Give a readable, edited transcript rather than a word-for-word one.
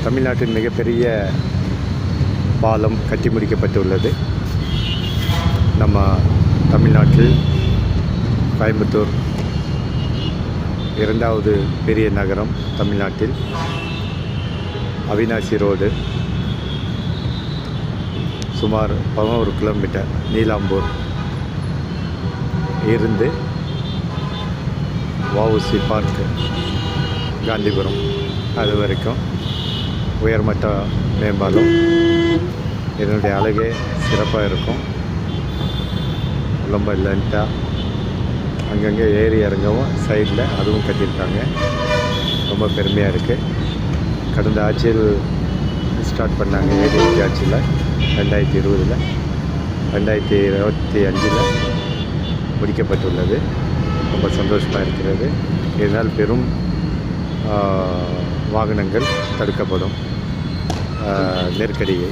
தமிழ்நாட்டின் மிகப்பெரிய பாலம் கட்டி முடிக்கப்பட்டுள்ளது. நம்ம தமிழ்நாட்டில் கோயம்புத்தூர் இரண்டாவது பெரிய நகரம் தமிழ்நாட்டில். அவினாசி ரோடு சுமார் 11 கிலோமீட்டர் நீலாம்பூர் இருந்து வஉசி பார்க்கு காந்திபுரம் அது வரைக்கும் உயர்மட்ட மேம்பாலம். இதனுடைய அழகே சிறப்பாக இருக்கும். ரொம்ப லென்த்தாக அங்கங்கே ஏறி இறங்கவும் சைடில் அதுவும் கட்டியிருக்காங்க. ரொம்ப பெருமையாக இருக்குது. கடந்த ஆட்சியில் ஸ்டார்ட் பண்ணாங்க, ஏடிஎம்கே ஆட்சியில் 2020, 2025 முடிக்கப்பட்டுள்ளது. ரொம்ப சந்தோஷமாக இருக்கிறது. இதனால் பெரும் வாகனங்கள் தடுக்கப்படும் நெருக்கடியை.